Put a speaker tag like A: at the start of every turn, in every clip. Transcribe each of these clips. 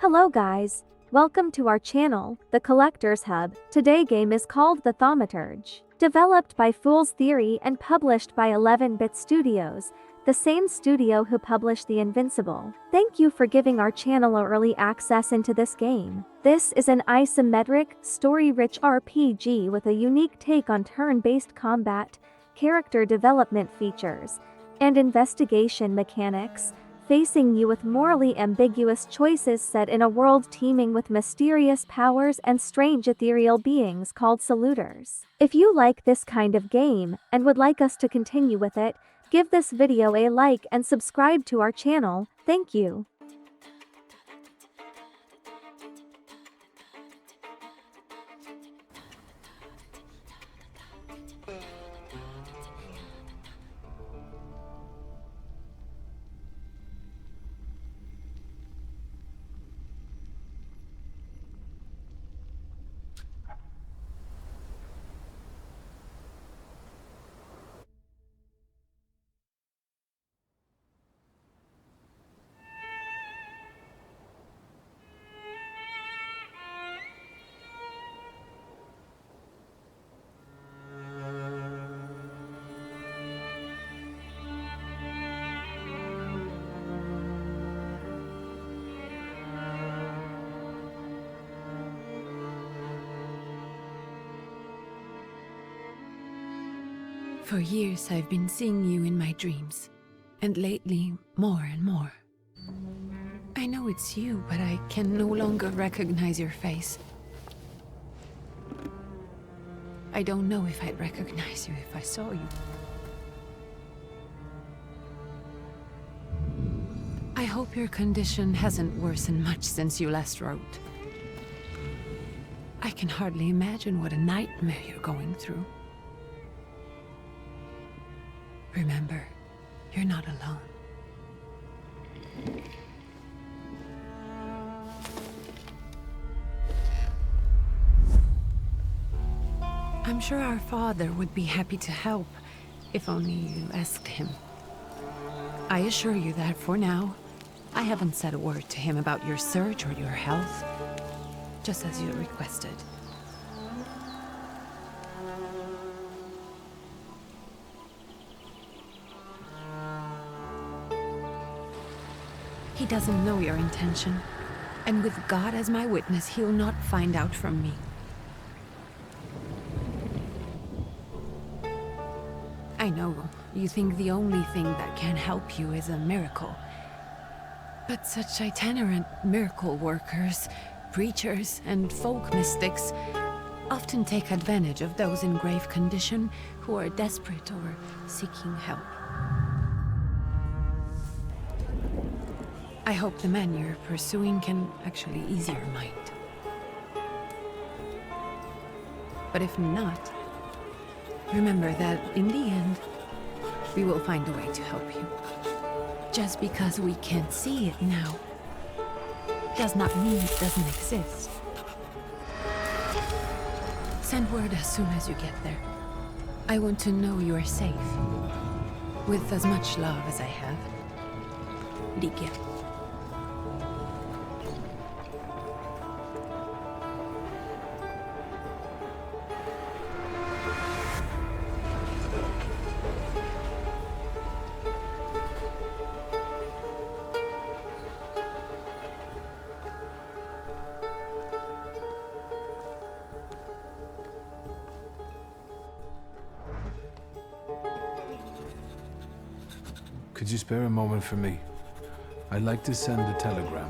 A: Hello guys, welcome to our channel, The Collector's Hub. Today game is called the Thaumaturge. Developed by Fool's Theory and published by 11-Bit Studios, the same studio who published The Invincible. Thank you for giving our channel early access into this game. This is an isometric, story-rich RPG with a unique take on turn-based combat, character development features, and investigation mechanics, facing you with morally ambiguous choices set in a world teeming with mysterious powers and strange ethereal beings called salutors. If you like this kind of game and would like us to continue with it, give this video a like and subscribe to our channel. Thank you.
B: For years I've been seeing you in my dreams, and lately more and more. I know it's you, but I can no longer recognize your face. I don't know if I'd recognize you if I saw you. I hope your condition hasn't worsened much since you last wrote. I can hardly imagine what a nightmare you're going through. Remember, you're not alone. I'm sure our father would be happy to help, if only you asked him. I assure you that for now, I haven't said a word to him about your search or your health, just as you requested. He doesn't know your intention, and with God as my witness, he'll not find out from me. I know you think the only thing that can help you is a miracle, but such itinerant miracle workers, preachers, and folk mystics often take advantage of those in grave condition who are desperate or seeking help. I hope the man you're pursuing can actually ease your mind. But if not, remember that in the end, we will find a way to help you. Just because we can't see it now, does not mean it doesn't exist. Send word as soon as you get there. I want to know you are safe. With as much love as I have. Ligia.
C: Could you spare a moment for me? I'd like to send a telegram.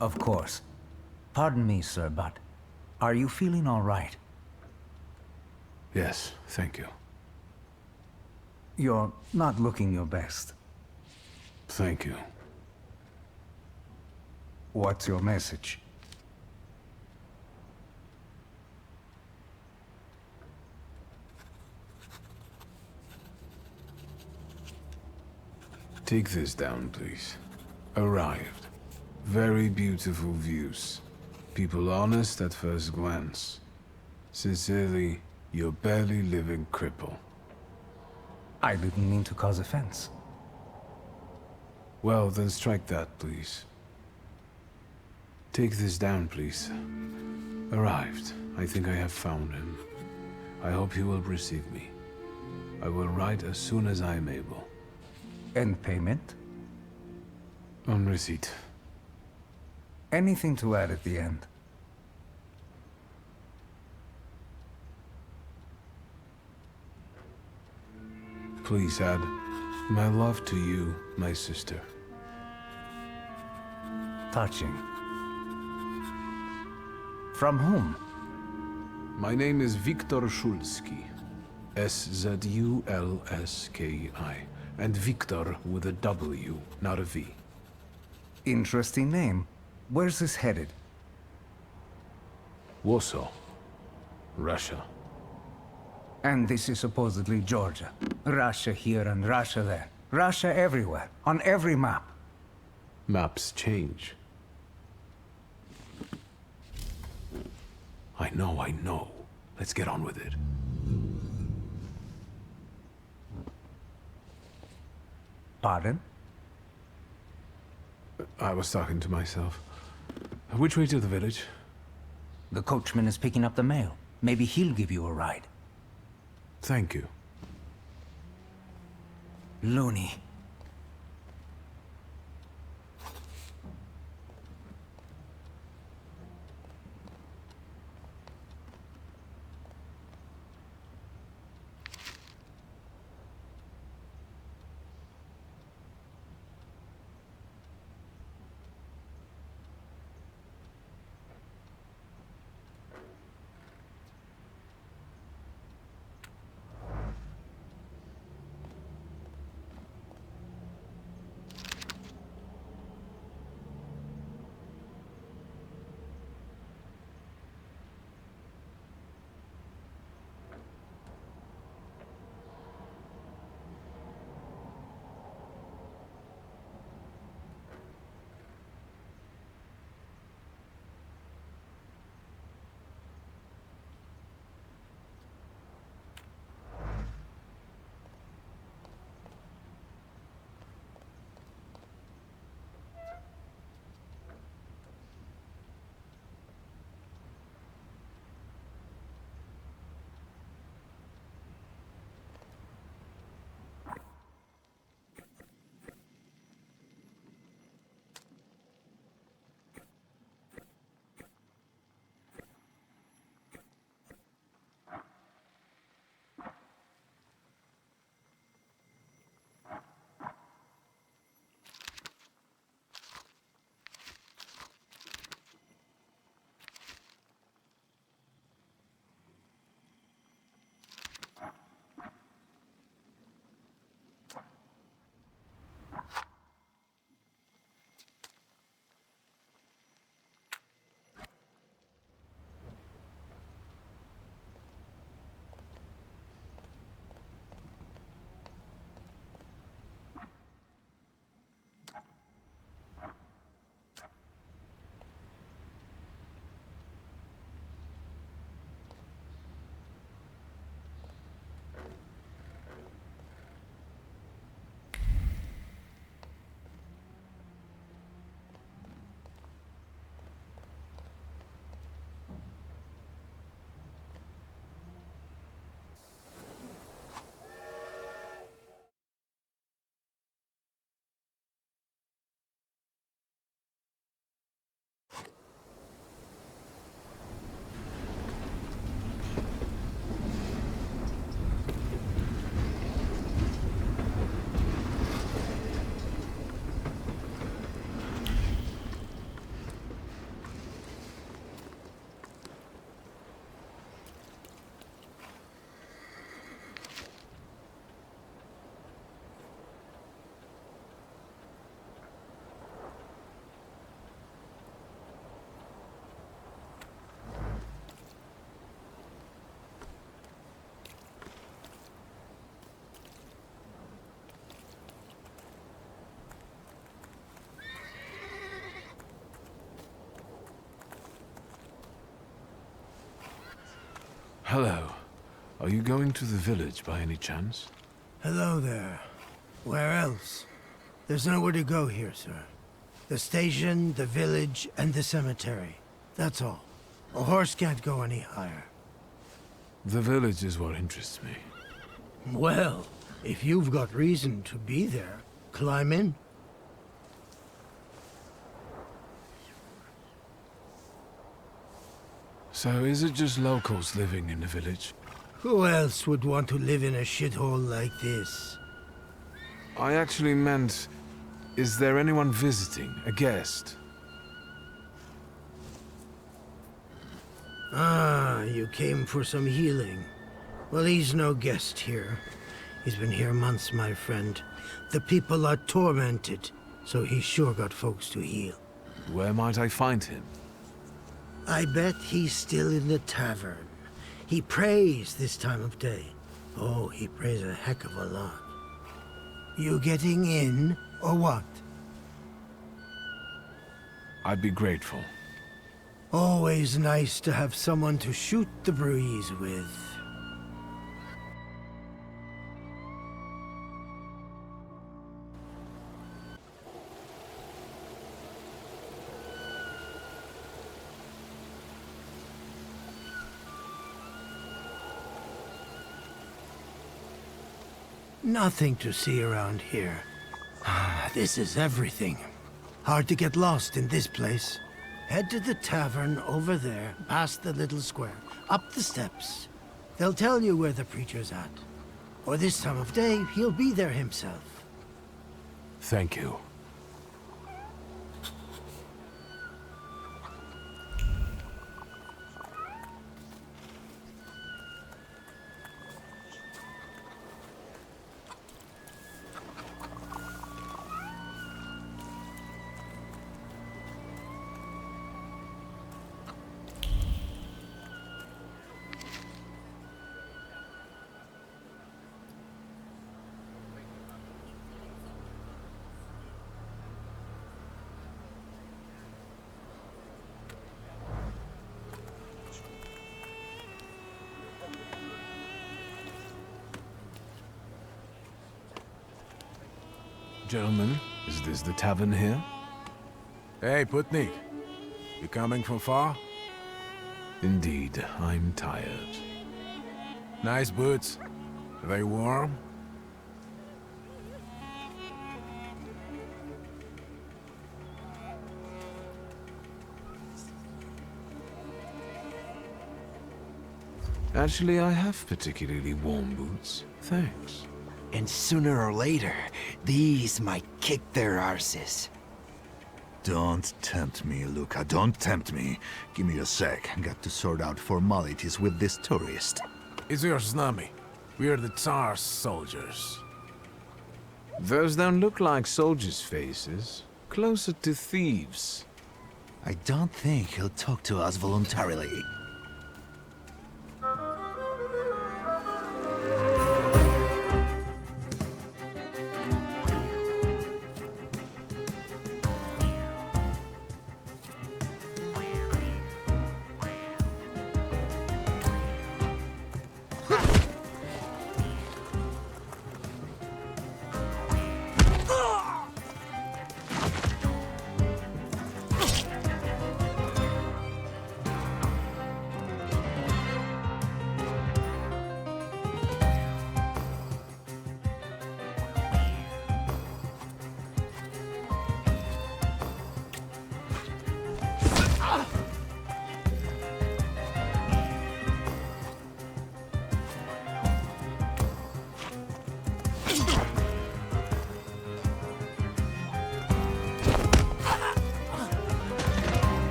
D: Of course. Pardon me, sir, but are you feeling all right?
C: Yes, thank you.
D: You're not looking your best.
C: Thank you.
D: What's your message?
C: Take this down, please. Arrived. Very beautiful views. People honest at first glance. Sincerely, your barely living cripple.
D: I didn't mean to cause offense.
C: Well, then strike that, please. Take this down, please. Arrived. I think I have found him. I hope he will receive me. I will write as soon as I am able.
D: And payment?
C: On receipt.
D: Anything to add at the end?
C: Please add, my love to you, my sister.
D: Touching. From whom?
C: My name is Viktor Szulski. S-Z-U-L-S-K-I. And Viktor with a W, not a V.
D: Interesting name. Where's this headed?
C: Warsaw. Russia.
D: And this is supposedly Georgia. Russia here and Russia there. Russia everywhere, on every map.
C: Maps change. I know. Let's get on with it.
D: Pardon?
C: I was talking to myself. Which way to the village?
D: The coachman is picking up the mail. Maybe he'll give you a ride.
C: Thank you.
D: Loony.
C: Hello. Are you going to the village by any chance?
E: Hello there. Where else? There's nowhere to go here, sir. The station, the village, and the cemetery. That's all. A horse can't go any higher.
C: The village is what interests me.
E: Well, if you've got reason to be there, climb in.
C: So is it just locals living in the village?
E: Who else would want to live in a shithole like this?
C: I actually meant, is there anyone visiting, a guest?
E: Ah, you came for some healing. Well, he's no guest here. He's been here months, my friend. The people are tormented, so he's sure got folks to heal.
C: Where might I find him?
E: I bet he's still in the tavern. He prays this time of day. Oh, he prays a heck of a lot. You getting in, or what?
C: I'd be grateful.
E: Always nice to have someone to shoot the breeze with. Nothing to see around here. This is everything. Hard to get lost in this place. Head to the tavern over there, past the little square, up the steps. They'll tell you where the preacher's at. Or this time of day, he'll be there himself.
C: Thank you. Gentlemen, is this the tavern here?
F: Hey, Putnik. You coming from far?
C: Indeed, I'm tired.
F: Nice boots. Are they warm?
C: Actually, I have particularly warm boots. Thanks.
G: And sooner or later, these might kick their arses.
H: Don't tempt me, Luca. Don't tempt me. Give me a sec. Got to sort out formalities with this tourist.
F: It's your snummy. We are the Tsar's soldiers.
C: Those don't look like soldiers' faces. Closer to thieves.
H: I don't think he'll talk to us voluntarily.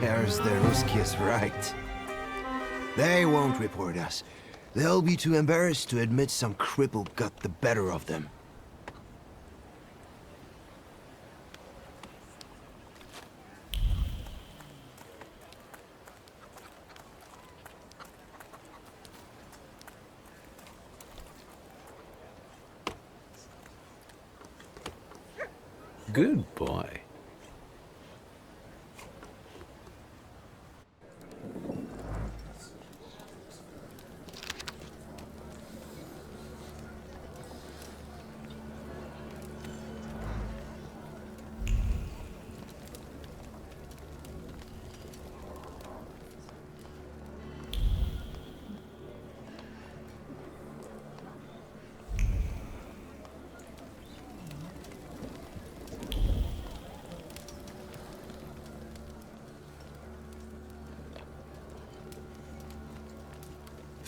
G: There's the Ruskies right. They won't report us. They'll be too embarrassed to admit some cripple got the better of them.
C: Good boy.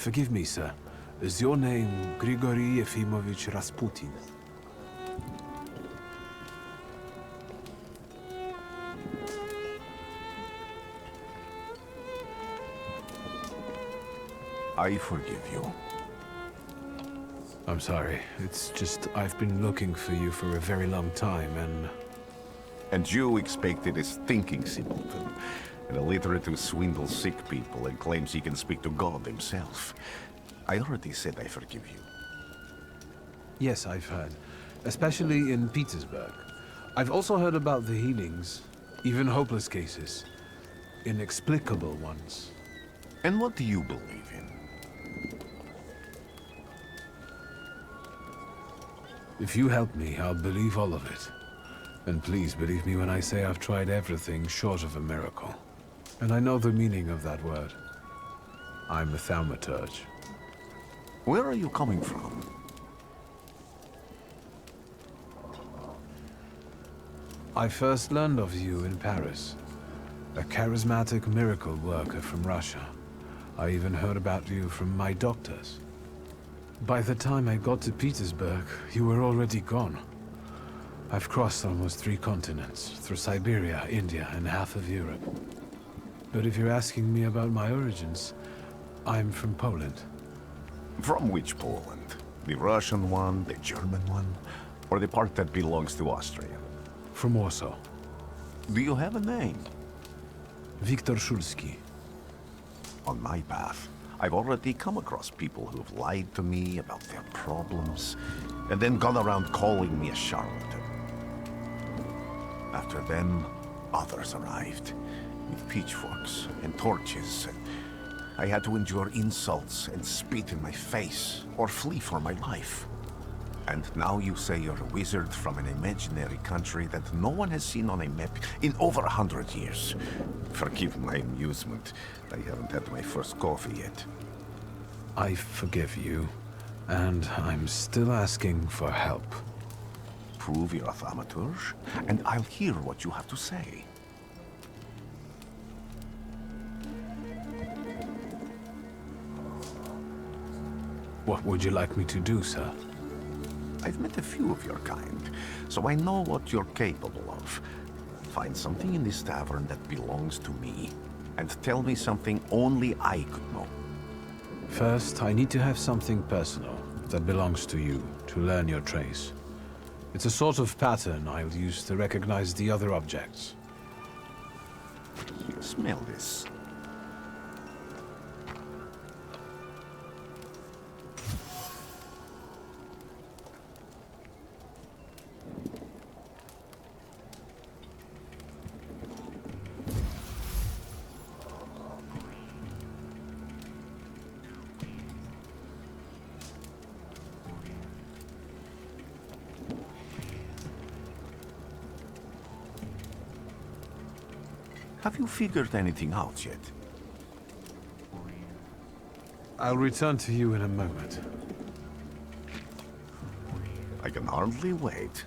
C: Forgive me, sir. Is your name Grigory Yefimovich Rasputin?
I: I forgive you.
C: I'm sorry. It's just I've been looking for you for a very long time, and...
I: And you expected a thinking simpleton, an illiterate who swindles sick people and claims he can speak to God himself. I already said I forgive you.
C: Yes, I've heard. Especially in Petersburg. I've also heard about the healings, even hopeless cases. Inexplicable ones.
I: And what do you believe in?
C: If you help me, I'll believe all of it. And please believe me when I say I've tried everything short of a miracle. And I know the meaning of that word. I'm a thaumaturge.
I: Where are you coming from?
C: I first learned of you in Paris. A charismatic miracle worker from Russia. I even heard about you from my doctors. By the time I got to Petersburg, you were already gone. I've crossed almost 3 continents, through Siberia, India, and half of Europe. But if you're asking me about my origins, I'm from Poland.
I: From which Poland? The Russian one, the German one, or the part that belongs to Austria?
C: From Warsaw.
I: Do you have a name?
C: Viktor Szulski.
I: On my path, I've already come across people who've lied to me about their problems, and then gone around calling me a charlatan. After them, others arrived, with pitchforks and torches. I had to endure insults and spit in my face, or flee for my life. And now you say you're a wizard from an imaginary country that no one has seen on a map in over 100 years. Forgive my amusement. I haven't had my first coffee yet.
C: I forgive you, and I'm still asking for help.
I: Prove you're a thaumaturge, and I'll hear what you have to say.
C: What would you like me to do, sir?
I: I've met a few of your kind, so I know what you're capable of. Find something in this tavern that belongs to me, and tell me something only I could know.
C: First, I need to have something personal that belongs to you to learn your trace. It's a sort of pattern I'll use to recognize the other objects.
I: You smell this. Have you figured anything out yet?
C: I'll return to you in a moment.
I: I can hardly wait.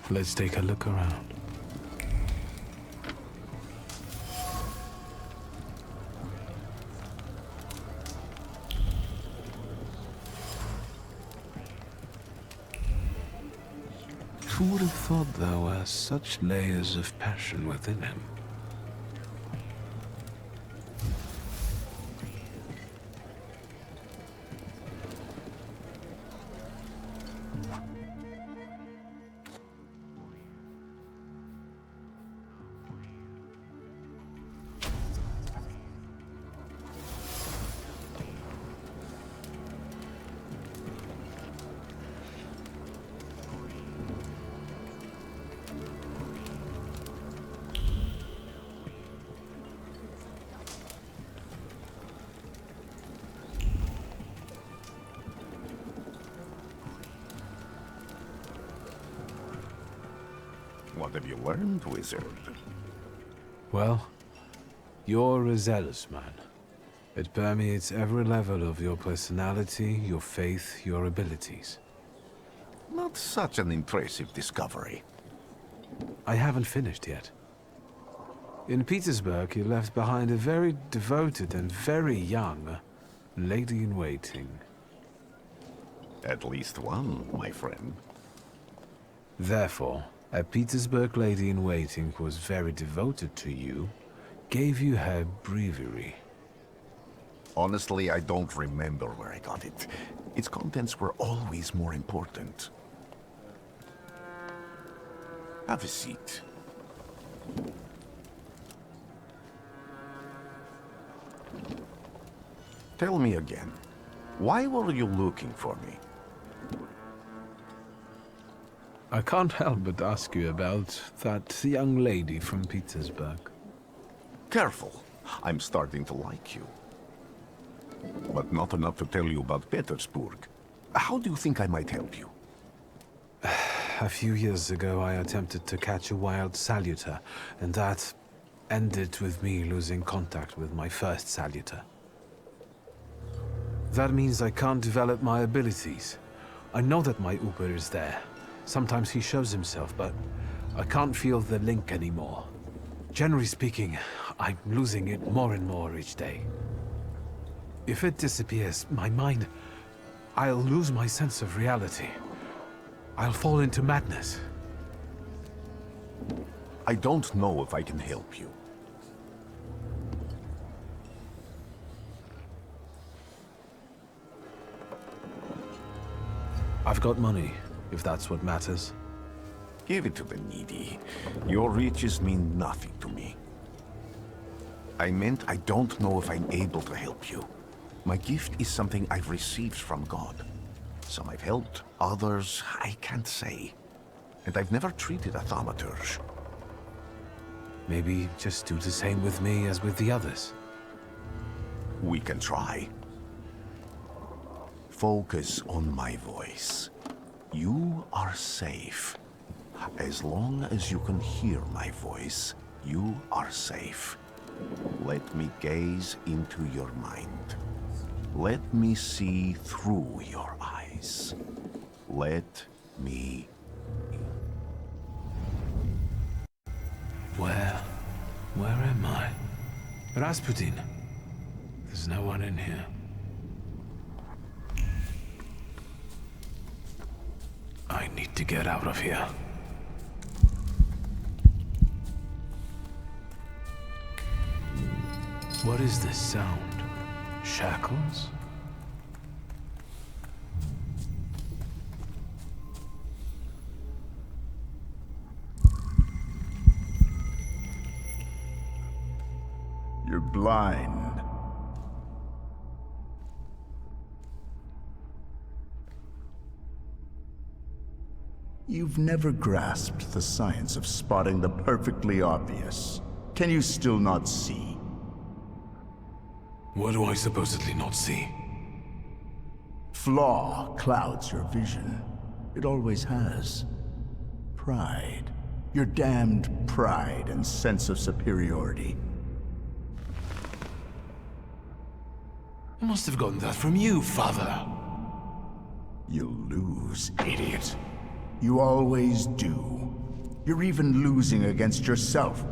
C: Let's take a look around. Who would have thought there were such layers of passion within him?
I: What have you learned, wizard?
C: Well, you're a zealous man. It permeates every level of your personality, your faith, your abilities.
I: Not such an impressive discovery.
C: I haven't finished yet. In Petersburg, you left behind a very devoted and very young lady-in-waiting.
I: At least one, my friend.
C: Therefore, a Petersburg lady-in-waiting who was very devoted to you, gave you her breviary.
I: Honestly, I don't remember where I got it. Its contents were always more important. Have a seat. Tell me again, why were you looking for me?
C: I can't help but ask you about that young lady from Petersburg.
I: Careful, I'm starting to like you. But not enough to tell you about Petersburg. How do you think I might help you?
C: A few years ago, I attempted to catch a wild salutor, and that ended with me losing contact with my first salutor. That means I can't develop my abilities. I know that my Uber is there. Sometimes he shows himself, but I can't feel the link anymore. Generally speaking, I'm losing it more and more each day. If it disappears, my mind, I'll lose my sense of reality. I'll fall into madness.
I: I don't know if I can help you.
C: I've got money, if that's what matters.
I: Give it to the needy. Your riches mean nothing to me. I meant I don't know if I'm able to help you. My gift is something I've received from God. Some I've helped, others I can't say. And I've never treated a thaumaturge.
C: Maybe just do the same with me as with the others.
I: We can try. Focus on my voice. You are safe. As long as you can hear my voice, you are safe. Let me gaze into your mind. Let me see through your eyes. Let me...
C: Where am I? Rasputin. There's no one in here. I need to get out of here. What is this sound? Shackles?
H: You're blind. You've never grasped the science of spotting the perfectly obvious. Can you still not see?
C: What do I supposedly not see?
H: Flaw clouds your vision. It always has. Pride. Your damned pride and sense of superiority.
C: I must have gotten that from you, Father.
H: You'll lose, idiot. You always do. You're even losing against yourself.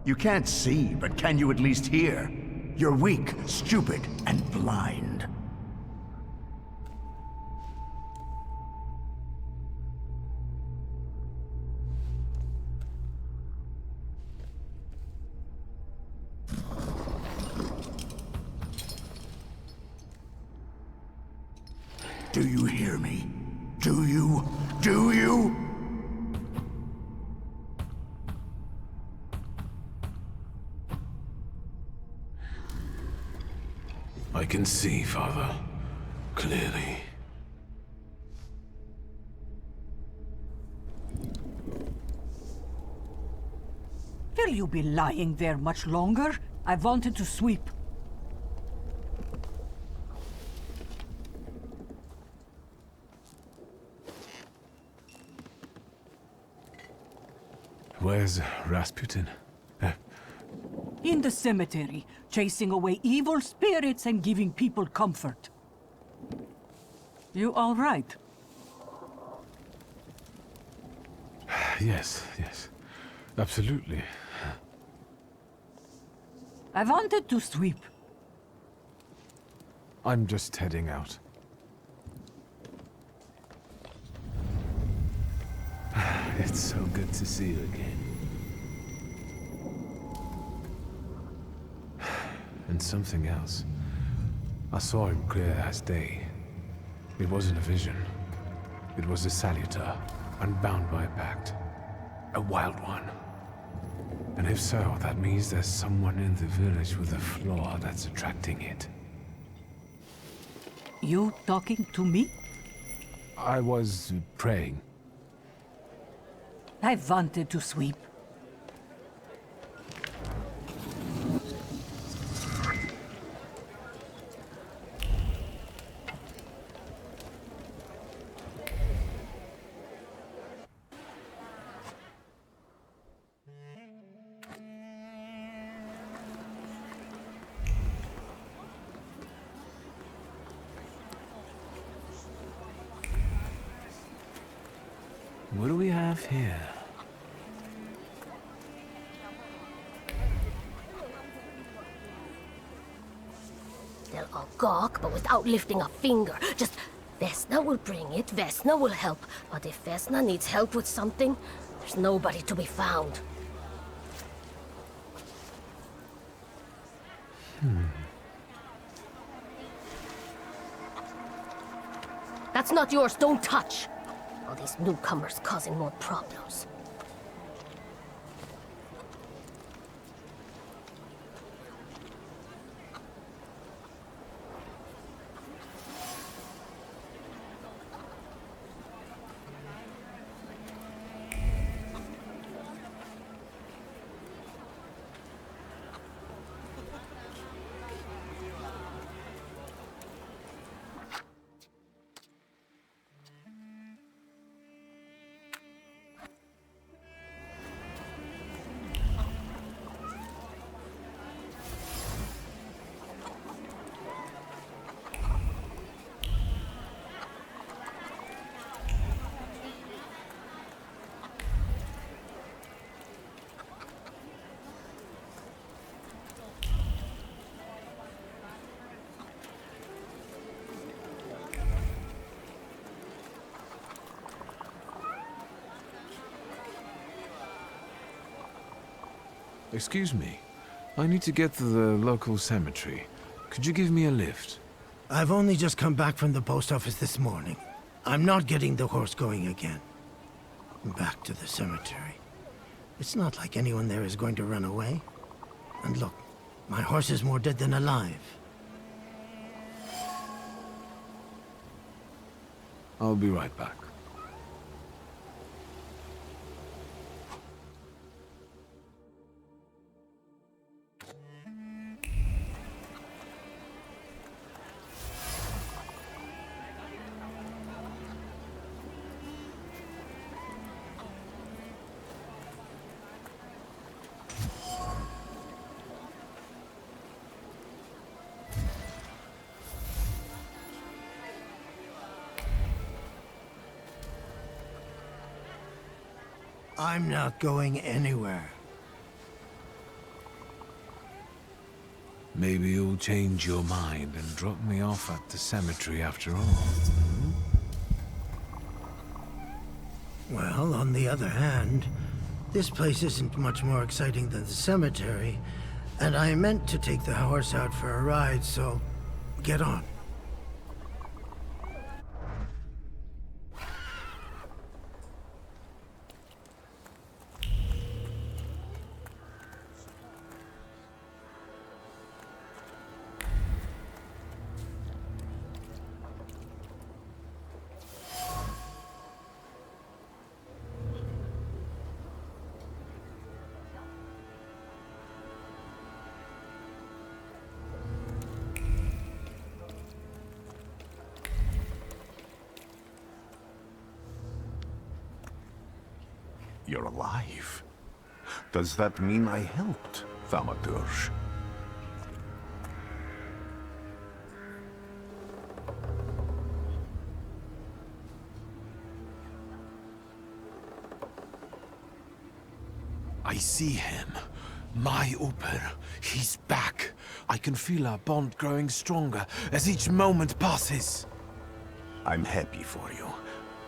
H: You can't see, but can you at least hear? You're weak, stupid, and blind. Do you hear me? Do you? Do you?
C: I can see, Father. Clearly.
J: Will you be lying there much longer? I wanted to sweep.
C: Where's Rasputin?
J: In the cemetery, chasing away evil spirits and giving people comfort. You all right?
C: Yes, absolutely.
J: I wanted to sweep.
C: I'm just heading out. It's so good to see you again. And something else. I saw him clear as day. It wasn't a vision. It was a salutor, unbound by a pact. A wild one. And if so, that means there's someone in the village with a flaw that's attracting it.
J: You talking to me?
C: I was praying.
J: I wanted to sweep.
C: What do we have here?
K: They'll all gawk, but without lifting a finger. Just, Vesna will bring it, Vesna will help. But if Vesna needs help with something, there's nobody to be found. That's not yours, don't touch! All these newcomers causing more problems.
C: Excuse me. I need to get to the local cemetery. Could you give me a lift?
E: I've only just come back from the post office this morning. I'm not getting the horse going again. Back to the cemetery. It's not like anyone there is going to run away. And look, my horse is more dead than alive.
C: I'll be right back.
E: I'm not going anywhere.
C: Maybe you'll change your mind and drop me off at the cemetery after all.
E: Well, on the other hand, this place isn't much more exciting than the cemetery, and I meant to take the horse out for a ride, so get on.
I: You're alive. Does that mean I helped, Thaumaturge?
C: I see him. My Uber. He's back. I can feel our bond growing stronger as each moment passes.
I: I'm happy for you,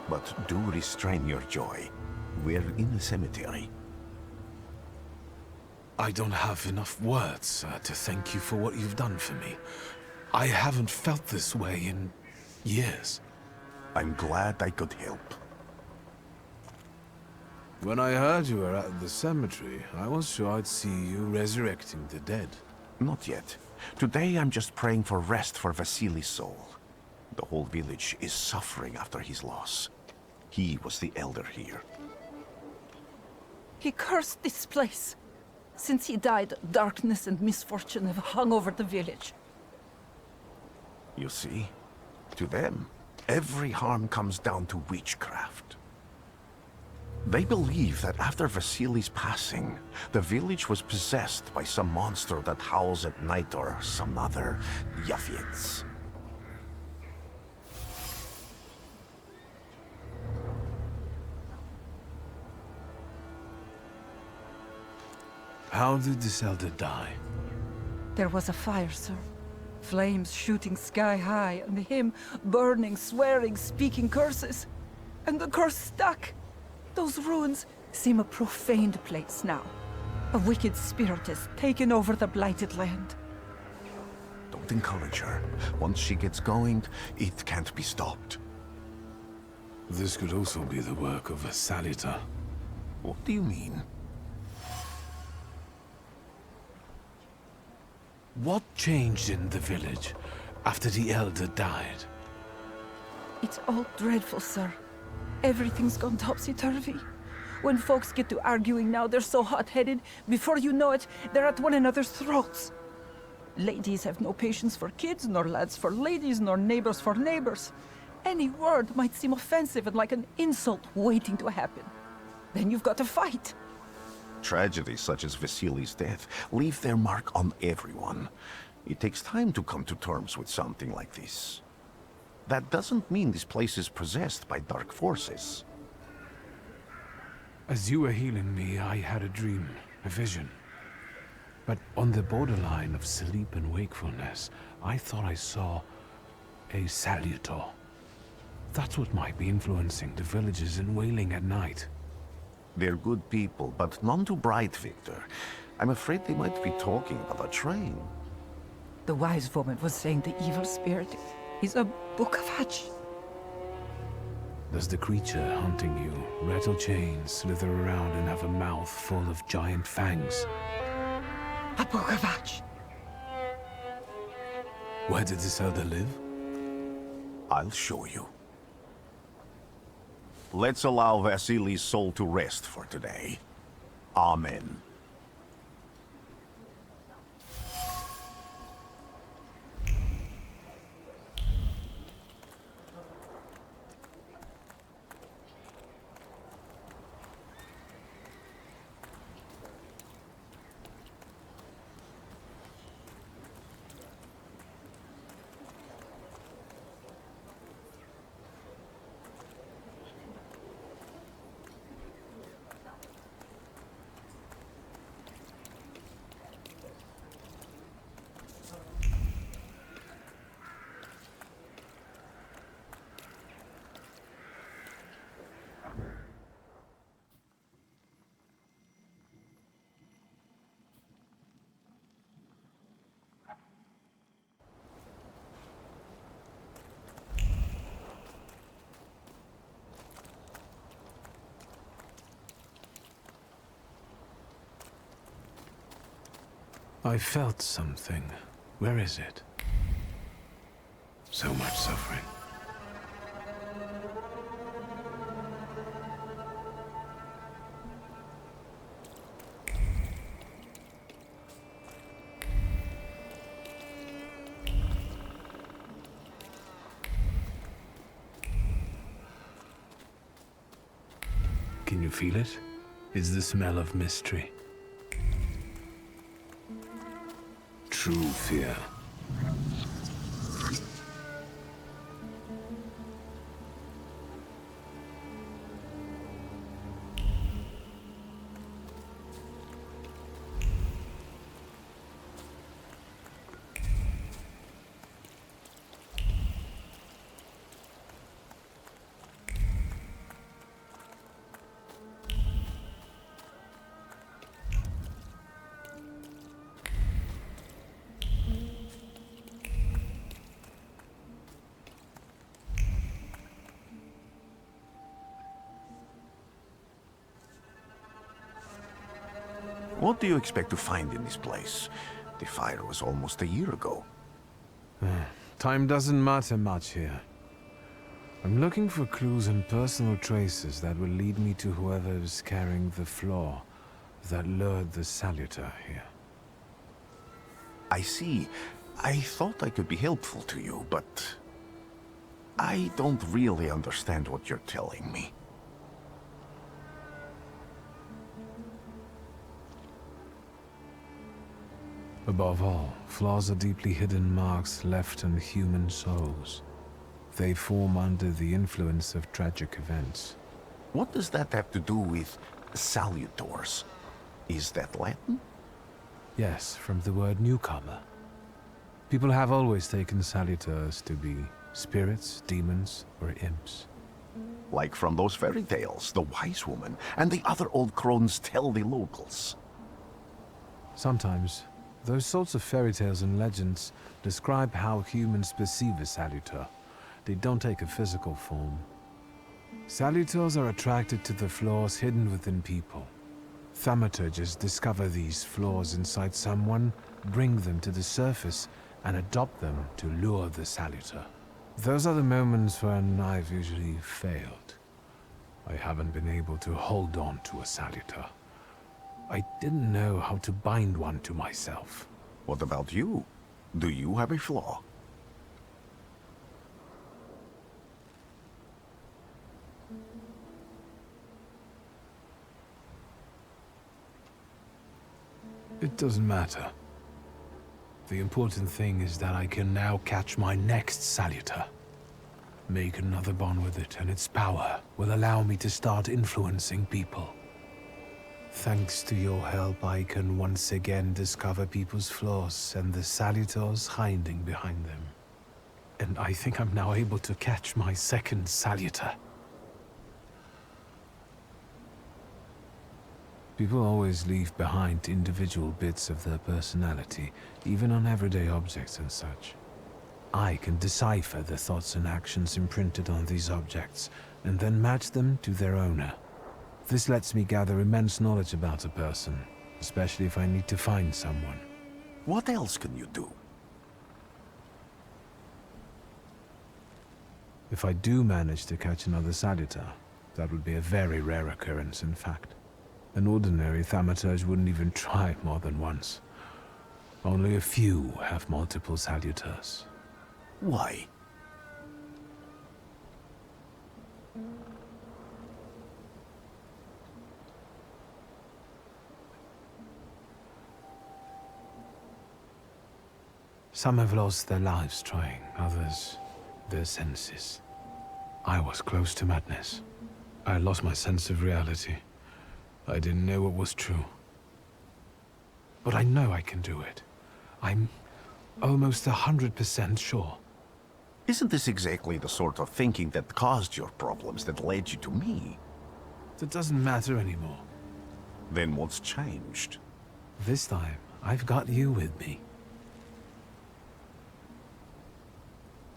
I: but do restrain your joy. We're in a cemetery.
C: I don't have enough words to thank you for what you've done for me. I haven't felt this way in years.
I: I'm glad I could help.
C: When I heard you were at the cemetery, I was sure I'd see you resurrecting the dead.
I: Not yet. Today I'm just praying for rest for Vasily's soul. The whole village is suffering after his loss. He was the elder here.
J: He cursed this place. Since he died, darkness and misfortune have hung over the village.
I: You see? To them, every harm comes down to witchcraft. They believe that after Vasily's passing, the village was possessed by some monster that howls at night or some other Yafiets.
C: How did this elder die?
J: There was a fire, sir. Flames shooting sky high, and him burning, swearing, speaking curses. And the curse stuck. Those ruins seem a profaned place now. A wicked spirit has taken over the blighted land.
I: Don't encourage her. Once she gets going, it can't be stopped.
C: This could also be the work of a salutor.
I: What do you mean?
C: What changed in the village after the elder died?
J: It's all dreadful, sir. Everything's gone topsy-turvy. When folks get to arguing now, they're so hot-headed, before you know it, they're at one another's throats. Ladies have no patience for kids, nor lads for ladies, nor neighbors for neighbors. Any word might seem offensive and like an insult waiting to happen. Then you've got to fight.
I: Tragedies such as Vasily's death leave their mark on everyone. It takes time to come to terms with something like this. That doesn't mean this place is possessed by dark forces.
C: As you were healing me, I had a dream, a vision. But on the borderline of sleep and wakefulness, I thought I saw a salutor. That's what might be influencing the villagers in Wailing at night.
I: They're good people, but none too bright, Victor. I'm afraid they might be talking about a train.
J: The wise woman was saying the evil spirit is a book of hatch.
C: Does the creature hunting you rattle chains, slither around, and have a mouth full of giant fangs?
J: A book of hatch.
C: Where did this elder live?
I: I'll show you. Let's allow Vasily's soul to rest for today. Amen.
C: I felt something. Where is it? So much suffering. Can you feel it? It's the smell of mystery. True fear.
I: What do you expect to find in this place? The fire was almost a year ago.
C: Time doesn't matter much here. I'm looking for clues and personal traces that will lead me to whoever is carrying the flaw that lured the salutor here.
I: I see. I thought I could be helpful to you, but I don't really understand what you're telling me.
C: Above all, flaws are deeply hidden marks left on human souls. They form under the influence of tragic events.
I: What does that have to do with salutors? Is that Latin?
C: Yes, from the word newcomer. People have always taken salutors to be spirits, demons, or imps.
I: Like from those fairy tales, the wise woman and the other old crones tell the locals.
C: Sometimes, those sorts of fairy tales and legends describe how humans perceive a salutor. They don't take a physical form. Salutors are attracted to the flaws hidden within people. Thaumaturges discover these flaws inside someone, bring them to the surface, and adopt them to lure the salutor. Those are the moments when I've usually failed. I haven't been able to hold on to a salutor. I didn't know how to bind one to myself.
I: What about you? Do you have a flaw?
C: It doesn't matter. The important thing is that I can now catch my next salutor. Make another bond with it, and its power will allow me to start influencing people. Thanks to your help, I can once again discover people's flaws and the salutors hiding behind them. And I think I'm now able to catch my second salutor. People always leave behind individual bits of their personality, even on everyday objects and such. I can decipher the thoughts and actions imprinted on these objects, and then match them to their owner. This lets me gather immense knowledge about a person, especially if I need to find someone.
I: What else can you do?
C: If I do manage to catch another salutor, that would be a very rare occurrence, in fact. An ordinary thaumaturge wouldn't even try more than once. Only a few have multiple salutors.
I: Why?
C: Some have lost their lives trying, others their senses. I was close to madness. I lost my sense of reality. I didn't know what was true. But I know I can do it. I'm almost 100% sure.
I: Isn't this exactly the sort of thinking that caused your problems, that led you to me?
C: That doesn't matter anymore.
I: Then what's changed?
C: This time, I've got you with me.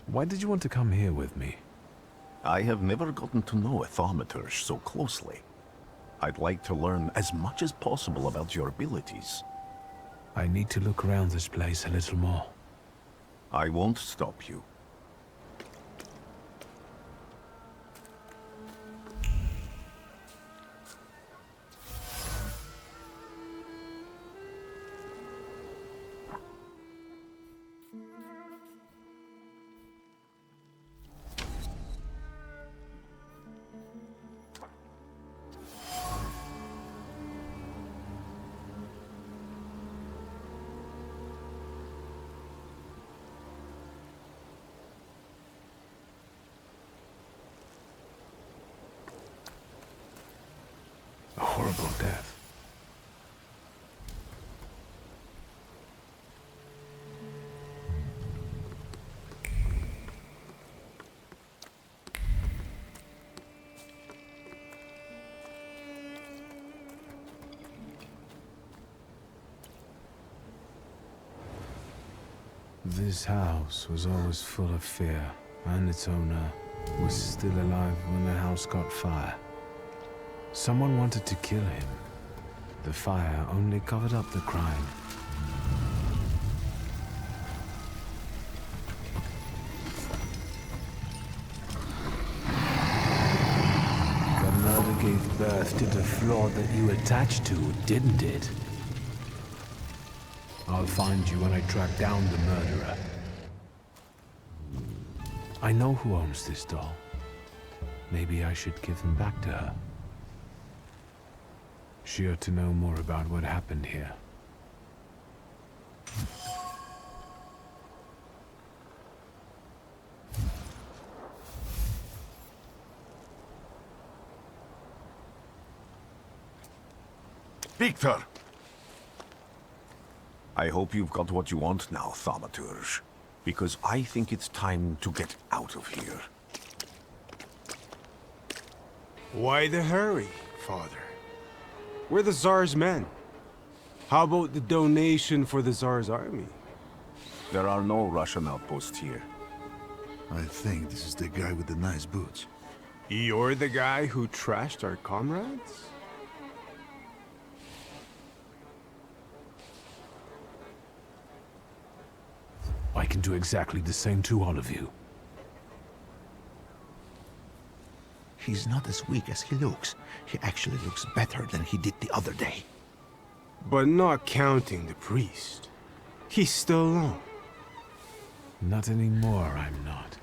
C: Why did you want to come here with me?
I: I have never gotten to know a thaumaturge so closely. I'd like to learn as much as possible about your abilities.
C: I need to look around this place a little more.
I: I won't stop you.
C: horrible death. This house was always full of fear, and its owner was still alive when the house caught fire. Someone wanted to kill him. The fire only covered up the crime. The murder gave birth to the flaw that you attached to, didn't it? I'll find you when I track down the murderer. I know who owns this doll. Maybe I should give him back to her. She ought to know more about what happened here.
I: Victor! I hope you've got what you want now, Thaumaturge. Because I think it's time to get out of here.
L: Why the hurry, Father? We're the Tsar's men. How about the donation for the Tsar's army?
I: There are no Russian outposts here.
M: I think this is the guy with the nice boots.
L: You're the guy who trashed our comrades?
C: I can do exactly the same to all of you.
M: He's not as weak as he looks. He actually looks better than he did the other day.
L: But not counting the priest. He's still alone.
C: Not anymore, I'm not.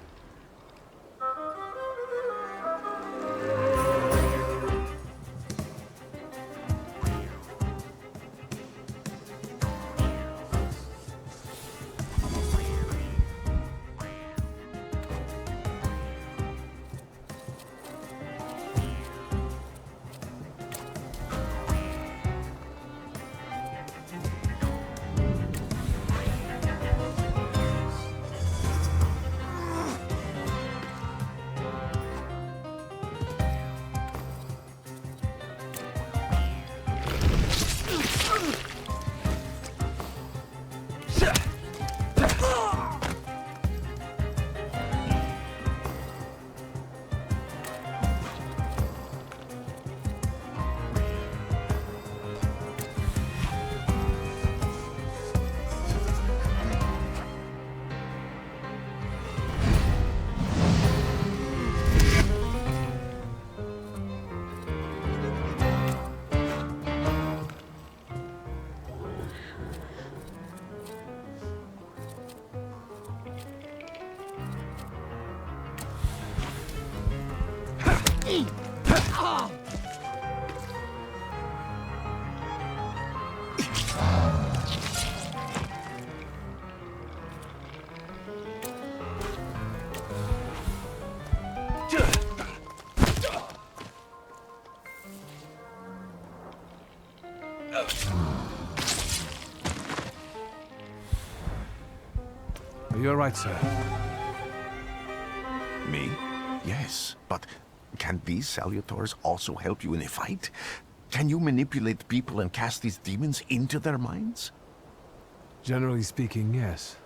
C: You're right, sir.
I: Me? Yes, but can these salutors also help you in a fight? Can you manipulate people and cast these demons into their minds?
C: Generally speaking, yes.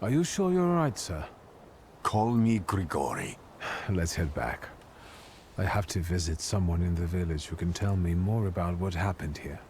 C: Are you sure you're right, sir?
I: Call me Grigori.
C: Let's head back. I have to visit someone in the village who can tell me more about what happened here.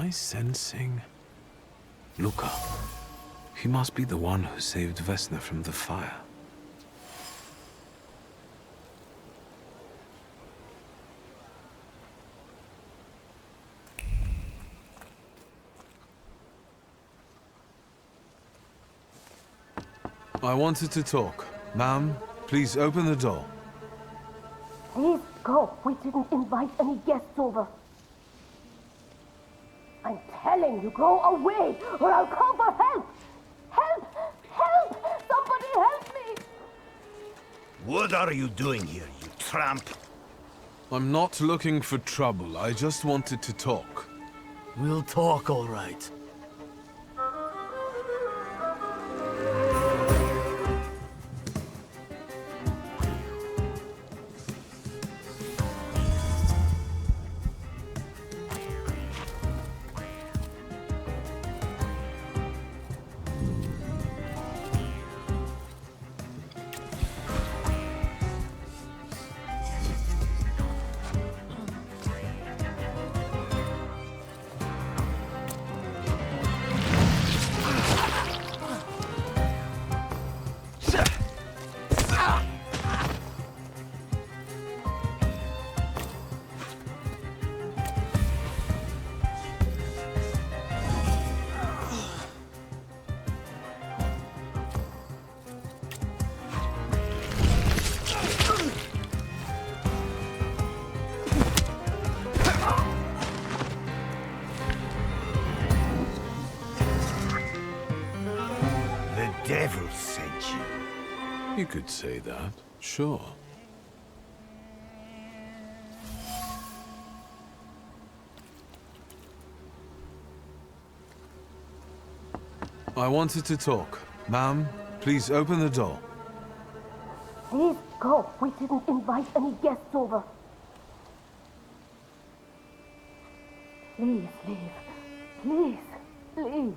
C: I sensing... Luca. He must be the one who saved Vesna from the fire. I wanted to talk. Ma'am, please open the door.
K: Please go. We didn't invite any guests over. I'm telling you, go away, or I'll call for help! Help! Help! Somebody help me!
N: What are you doing here, you tramp?
C: I'm not looking for trouble. I just wanted to talk.
E: We'll talk, all right.
N: Devil sent you.
C: You could say that, sure. I wanted to talk. Ma'am, please open the door.
K: Please go. We didn't invite any guests over. Please leave. Please. Please.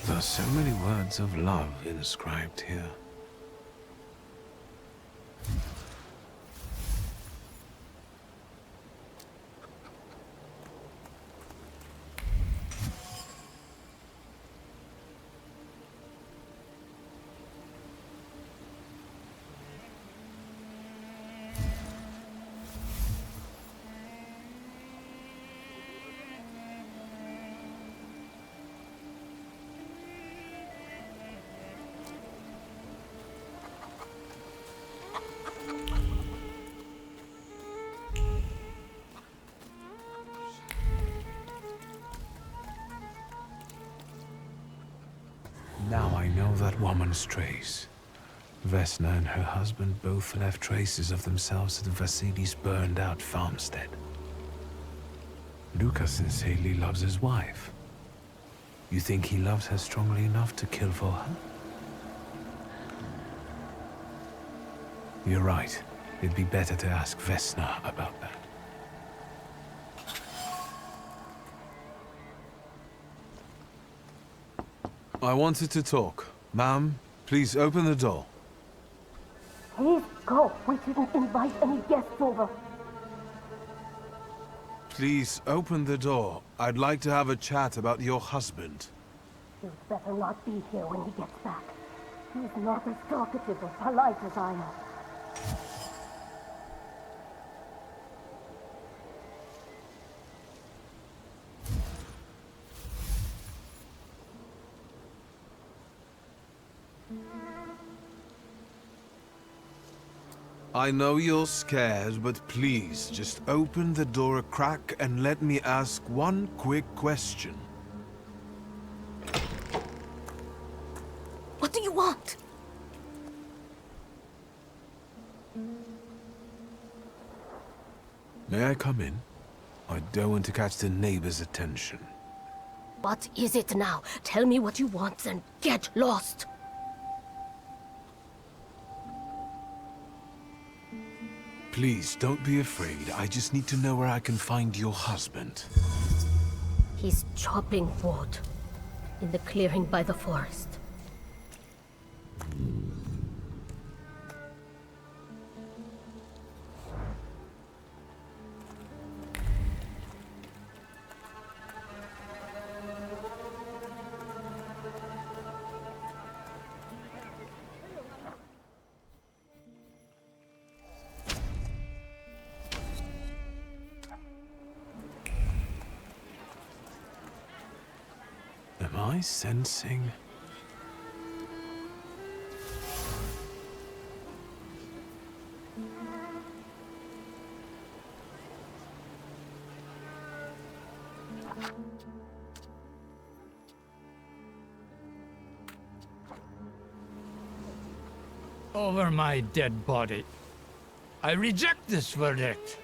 C: There are so many words of love inscribed here. Now I know that woman's trace. Vesna and her husband both left traces of themselves at Vasily's burned-out farmstead. Luca sincerely loves his wife. You think he loves her strongly enough to kill for her? You're right. It'd be better to ask Vesna about that. I wanted to talk. Ma'am, please open the door.
K: Please go. We didn't invite any guests over.
C: Please open the door. I'd like to have a chat about your husband.
K: You'd better not be here when he gets back. He's not as talkative or polite as I am.
C: I know you're scared, but please, just open the door a crack and let me ask one quick question.
K: What do you want?
C: May I come in? I don't want to catch the neighbors' attention.
K: What is it now? Tell me what you want and get lost.
C: Please, don't be afraid. I just need to know where I can find your husband.
K: He's chopping wood in the clearing by the forest.
C: Am I sensing?
O: Over my dead body. I reject this verdict.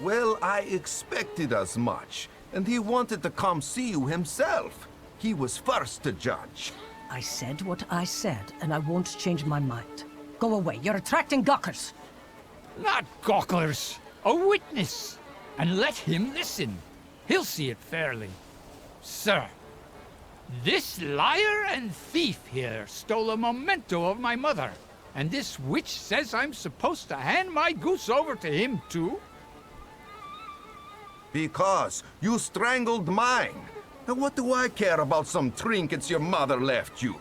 I: Well, I expected as much. And he wanted to come see you himself. He was first to judge.
P: I said what I said, and I won't change my mind. Go away. You're attracting gawkers.
O: Not gawkers. A witness. And let him listen. He'll see it fairly. Sir, this liar and thief here stole a memento of my mother. And this witch says I'm supposed to hand my goose over to him too?
I: Because you strangled mine. And what do I care about some trinkets your mother left you?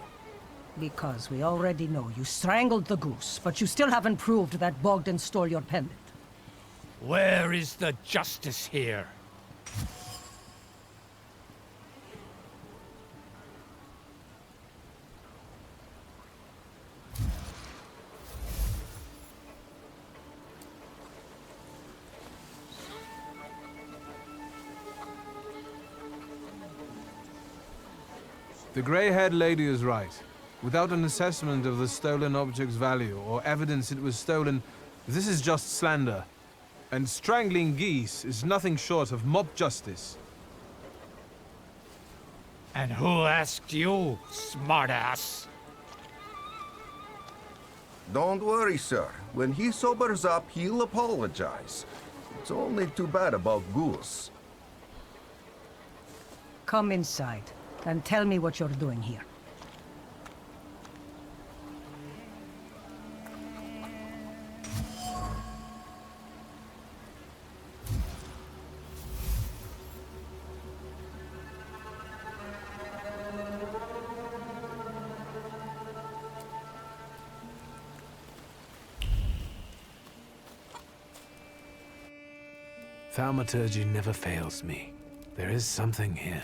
P: Because we already know you strangled the goose, but you still haven't proved that Bogdan stole your pendant.
O: Where is the justice here?
C: The grey-haired lady is right. Without an assessment of the stolen object's value or evidence it was stolen, this is just slander. And strangling geese is nothing short of mob justice.
O: And who asked you, smartass?
I: Don't worry, sir. When he sobers up, he'll apologize. It's only too bad about Goose.
P: Come inside, and tell me what you're doing here.
C: Thaumaturge never fails me. There is something here.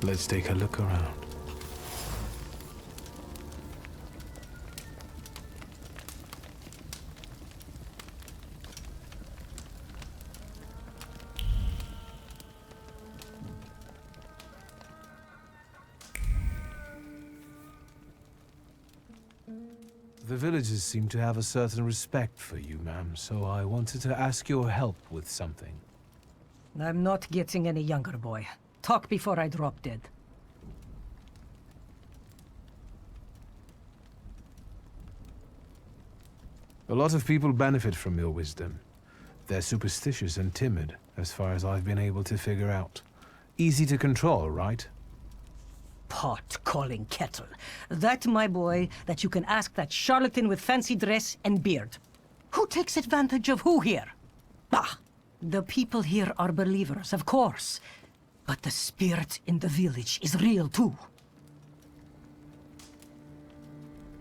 C: Let's take a look around. The villagers seem to have a certain respect for you, ma'am, so I wanted to ask your help with something.
P: I'm not getting any younger, boy. Talk before I drop dead.
C: A lot of people benefit from your wisdom. They're superstitious and timid, as far as I've been able to figure out. Easy to control, right?
P: Pot calling kettle. That, my boy, that you can ask that charlatan with fancy dress and beard. Who takes advantage of who here? Bah! The people here are believers, of course. But the spirit in the village is real too.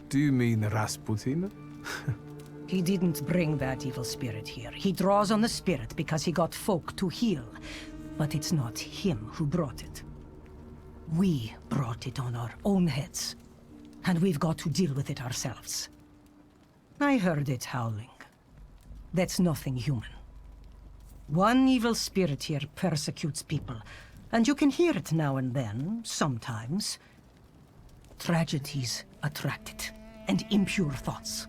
C: Do you mean Rasputin?
P: He didn't bring that evil spirit here. He draws on the spirit because he got folk to heal. But it's not him who brought it. We brought it on our own heads. And we've got to deal with it ourselves. I heard it howling. That's nothing human. One evil spirit here persecutes people. And you can hear it now and then, sometimes. Tragedies attract it, and impure thoughts.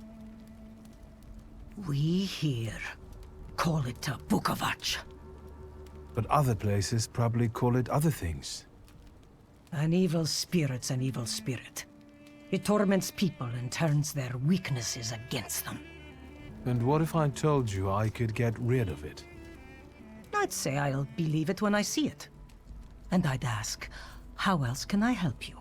P: We here call it a bukavach.
C: But other places probably call it other things.
P: An evil spirit's an evil spirit. It torments people and turns their weaknesses against them.
C: And what if I told you I could get rid of it?
P: I'd say I'll believe it when I see it. And I'd ask, how else can I help you?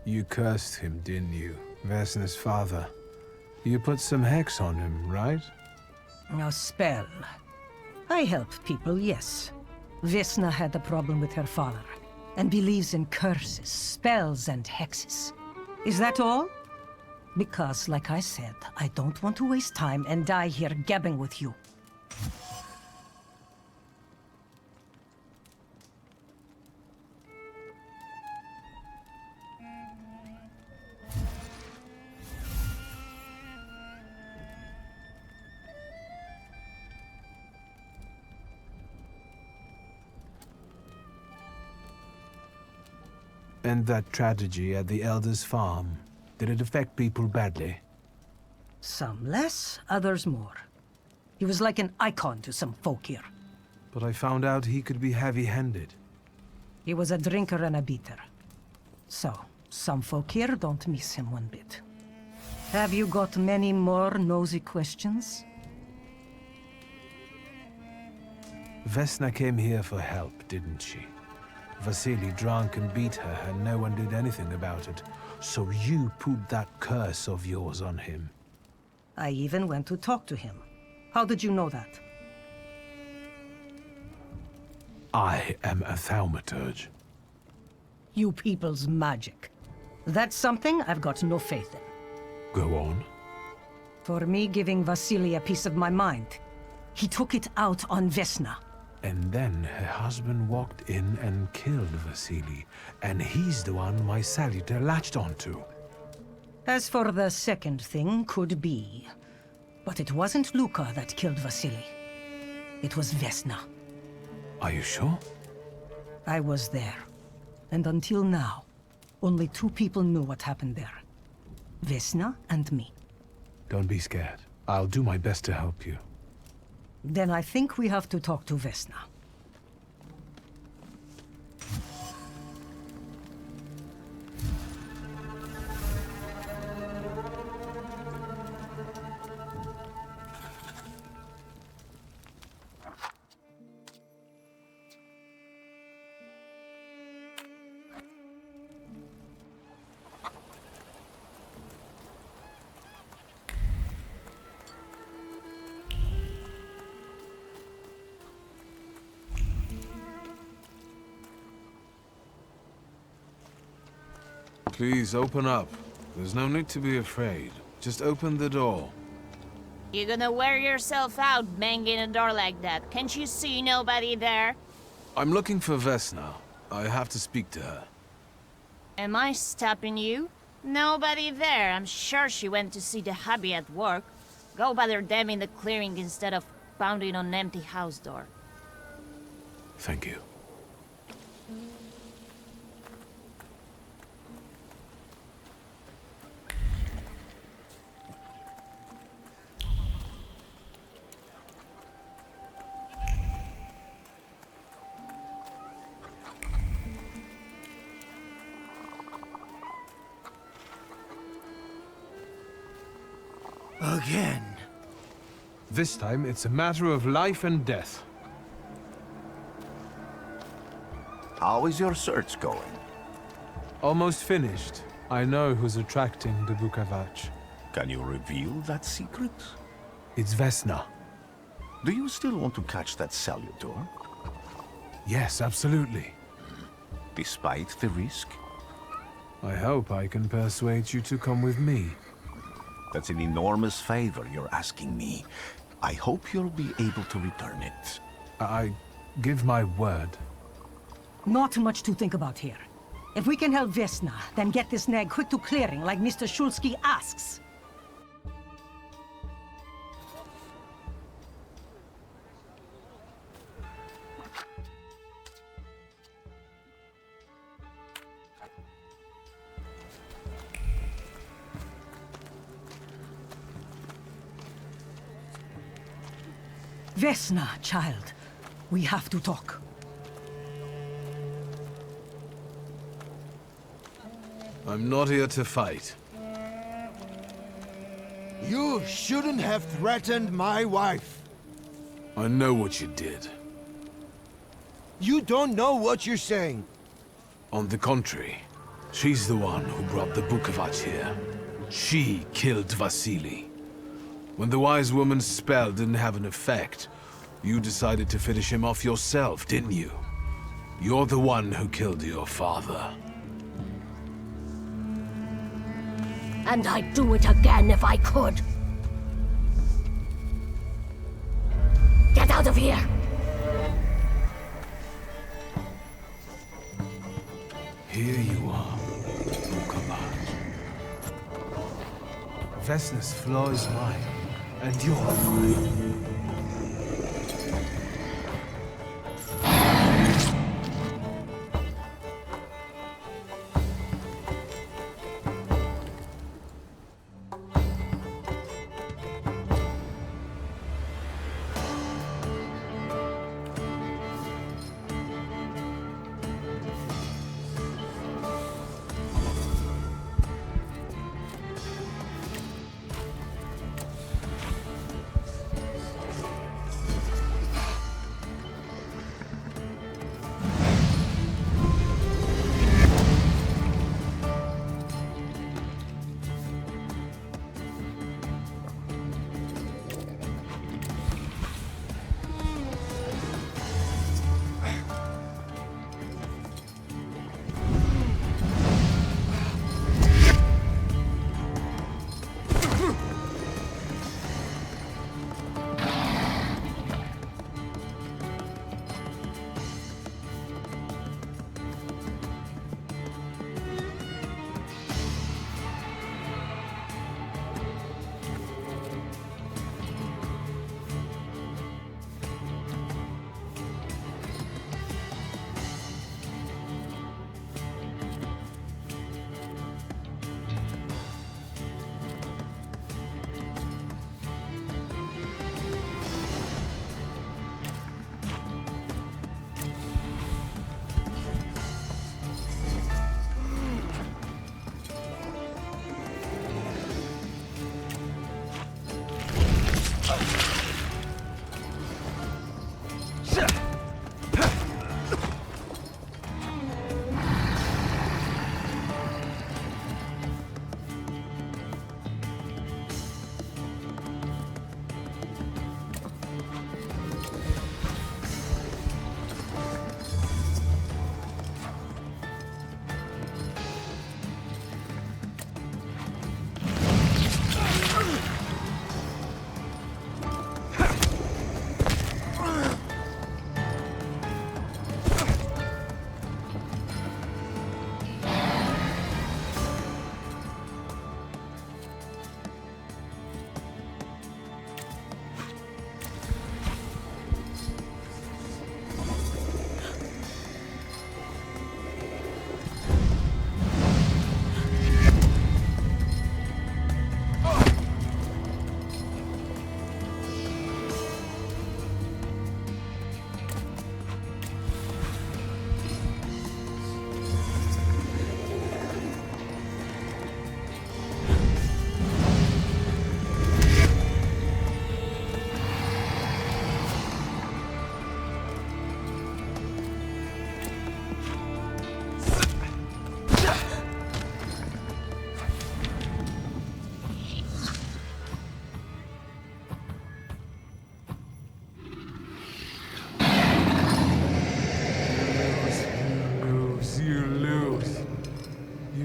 C: You cursed him, didn't you? Vesna's father. You put some hex on him, right?
P: A spell. I help people, yes. Vesna had a problem with her father, and believes in curses, spells, and hexes. Is that all? Because, like I said, I don't want to waste time and die here gabbing with you.
C: And that tragedy at the Elder's farm, did it affect people badly?
P: Some less, others more. He was like an icon to some folk here.
C: But I found out he could be heavy-handed.
P: He was a drinker and a beater. So, some folk here don't miss him one bit. Have you got many more nosy questions?
C: Vesna came here for help, didn't she? Vasily drank and beat her, and no one did anything about it. So you put that curse of yours on him.
P: I even went to talk to him. How did you know that?
C: I am a thaumaturge.
P: You people's magic. That's something I've got no faith in.
C: Go on.
P: For me giving Vasily a piece of my mind, he took it out on Vesna.
C: And then her husband walked in and killed Vasily, and he's the one my salutor latched onto.
P: As for the second thing, could be. But it wasn't Luka that killed Vasily. It was Vesna.
C: Are you sure?
P: I was there. And until now, only 2 people knew what happened there. Vesna and me.
C: Don't be scared. I'll do my best to help you.
P: Then I think we have to talk to Vesna.
C: Please, open up. There's no need to be afraid. Just open the door.
Q: You're gonna wear yourself out banging a door like that. Can't you see nobody there?
C: I'm looking for Vesna. I have to speak to her.
Q: Am I stopping you? Nobody there. I'm sure she went to see the hubby at work. Go bother them in the clearing instead of pounding on an empty house door.
C: Thank you.
E: Again.
C: This time, it's a matter of life and death.
I: How is your search going?
C: Almost finished. I know who's attracting the Bukavach.
I: Can you reveal that secret?
C: It's Vesna.
I: Do you still want to catch that salutor?
C: Yes, absolutely.
I: Despite the risk?
C: I hope I can persuade you to come with me.
I: That's an enormous favor you're asking me. I hope you'll be able to return it.
C: I give my word.
P: Not much to think about here. If we can help Vesna, then get this nag quick to clearing like Mr. Shulsky asks. Vesna, child. We have to talk.
C: I'm not here to fight.
G: You shouldn't have threatened my wife.
C: I know what you did.
G: You don't know what you're saying.
C: On the contrary, she's the one who brought the Book of Art here. She killed Vasily. When the wise woman's spell didn't have an effect, you decided to finish him off yourself, didn't you? You're the one who killed your father.
K: And I'd do it again if I could. Get out of here!
C: Here you are, Book of Art. Vesna's flaw is mine, and you're mine.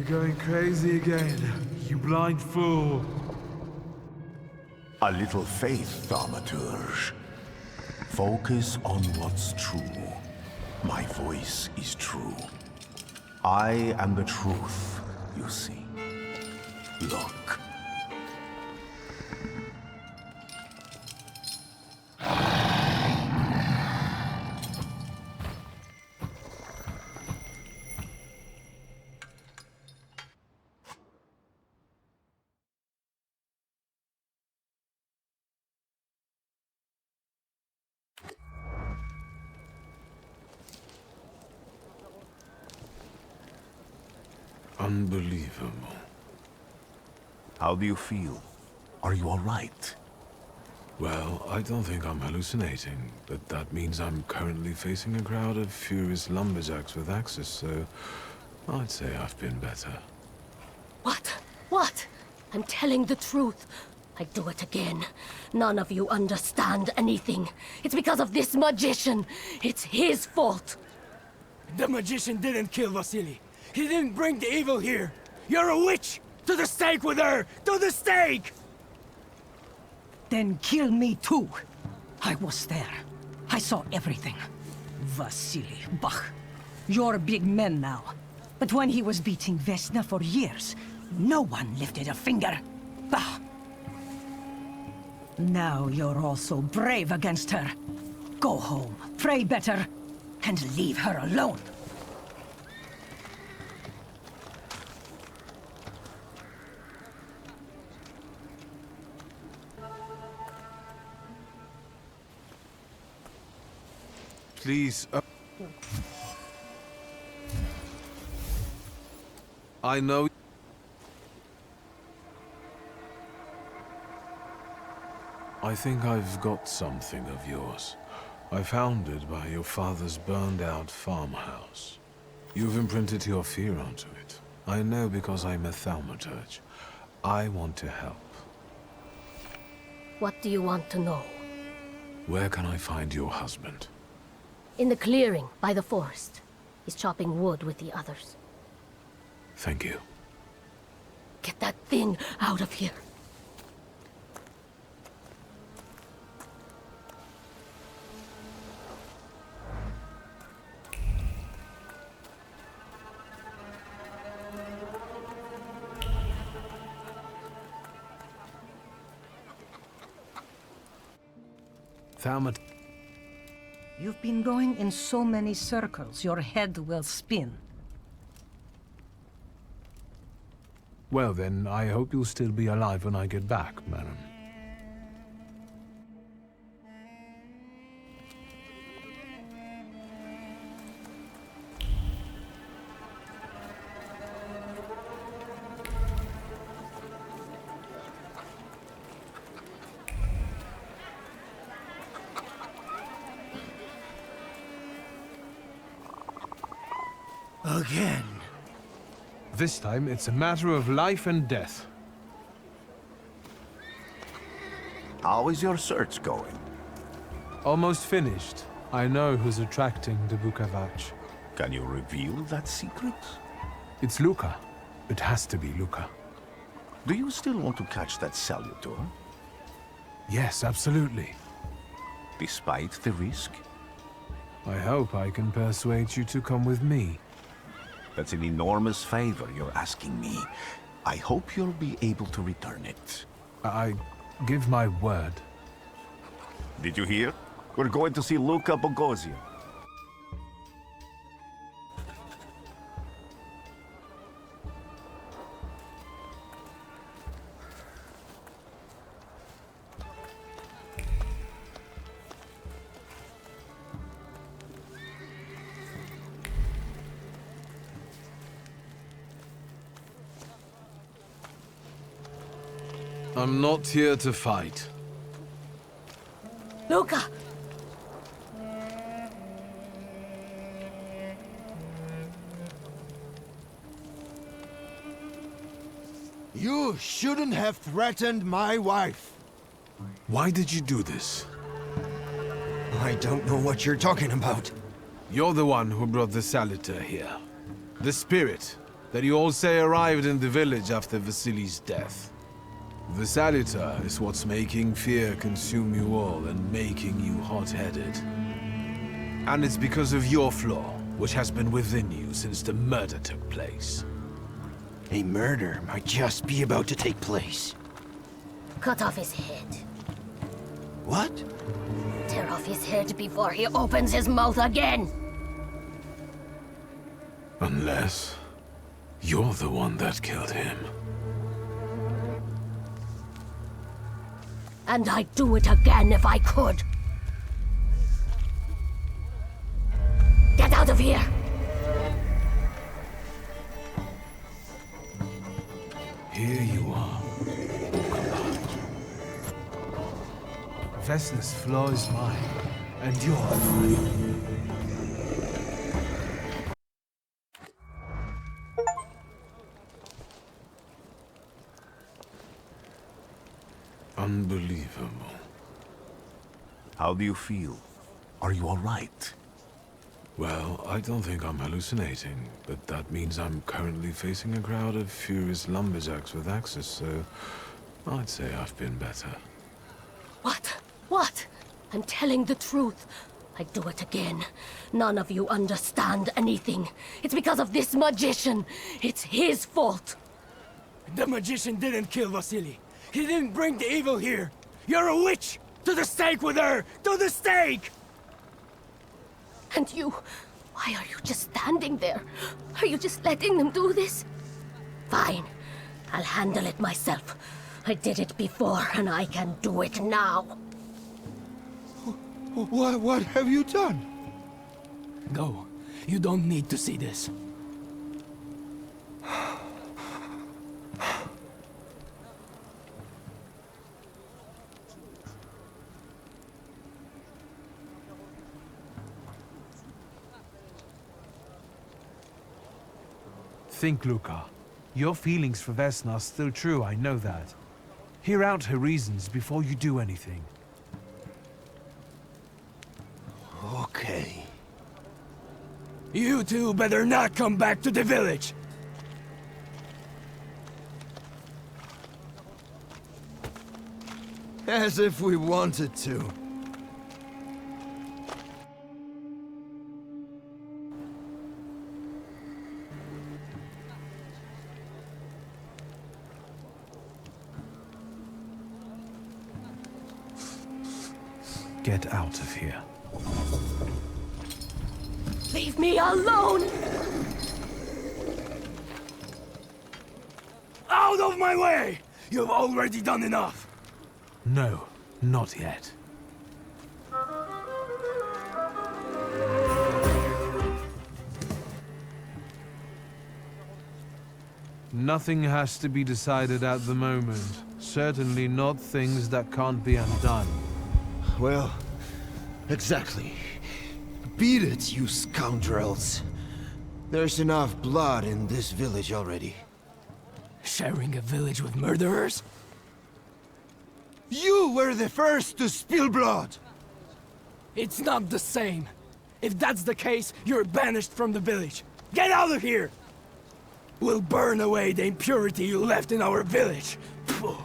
R: Going crazy again, you blind fool.
I: A little faith, Thaumaturge. Focus on what's true. My voice is true. I am the truth, you see. Look.
C: Unbelievable.
I: How do you feel? Are you all right?
C: Well, I don't think I'm hallucinating, but that means I'm currently facing a crowd of furious lumberjacks with axes, so I'd say I've been better.
K: What? What? I'm telling the truth. I do it again. None of you understand anything. It's because of this magician. It's his fault.
S: The magician didn't kill Vasily. He didn't bring the evil here. You're a witch! To the stake with her! To the stake!
P: Then kill me too. I was there. I saw everything. Vasily, bah. You're big men now. But when he was beating Vesna for years, no one lifted a finger. Bah. Now you're all so brave against her. Go home, pray better, and leave her alone.
C: Please, I know... I think I've got something of yours. I found it by your father's burned-out farmhouse. You've imprinted your fear onto it. I know because I'm a thaumaturge. I want to help.
K: What do you want to know?
C: Where can I find your husband?
K: In the clearing, by the forest. He's chopping wood with the others.
C: Thank you.
K: Get that thing out of here.
C: Thaumaturge.
P: You've been going in so many circles, your head will spin.
C: Well then, I hope you'll still be alive when I get back, madam.
E: Again.
C: This time, it's a matter of life and death.
I: How is your search going?
C: Almost finished. I know who's attracting the Bukavach.
I: Can you reveal that secret?
C: It's Luca. It has to be Luca.
I: Do you still want to catch that salutor?
C: Yes, absolutely.
I: Despite the risk?
C: I hope I can persuade you to come with me.
I: That's an enormous favor you're asking me. I hope you'll be able to return it.
C: I give my word.
I: Did you hear? We're going to see Luca Bogosian.
C: I'm not here to fight.
K: Luca!
G: You shouldn't have threatened my wife.
C: Why did you do this?
G: I don't know what you're talking about.
C: You're the one who brought the salutor here. The spirit that you all say arrived in the village after Vasily's death. The salutor is what's making fear consume you all and making you hot-headed. And it's because of your flaw, which has been within you since the murder took place.
G: A murder might just be about to take place.
K: Cut off his head.
G: What?
K: Tear off his head before he opens his mouth again!
C: Unless you're the one that killed him.
K: And I'd do it again if I could. Get out of here!
C: Here you are. Vesna's flaw is mine, and you're mine. Unbelievable.
I: How do you feel? Are you all right?
C: Well, I don't think I'm hallucinating, but that means I'm currently facing a crowd of furious lumberjacks with axes, so I'd say I've been better.
K: What? What? I'm telling the truth. I do it again. None of you understand anything. It's because of this magician. It's his fault.
S: The magician didn't kill Vasily. He didn't bring the evil here. You're a witch! To the stake with her! To the stake!
K: And you... why are you just standing there? Are you just letting them do this? Fine. I'll handle it myself. I did it before, and I can do it now.
S: What have you done? Go. You don't need to see this.
R: Think, Luca. Your feelings for Vesna are still true, I know that. Hear out her reasons before you do anything.
S: Okay. You two better not come back to the village!
G: As if we wanted to.
R: Get out of here.
K: Leave me alone!
S: Out of my way! You've already done enough!
R: No, not yet. Nothing has to be decided at the moment. Certainly not things that can't be undone.
G: Well, exactly. Beat it, you scoundrels. There's enough blood in this village already.
S: Sharing a village with murderers?
G: You were the first to spill blood!
S: It's not the same. If that's the case, you're banished from the village. Get out of here! We'll burn away the impurity you left in our village. Phew.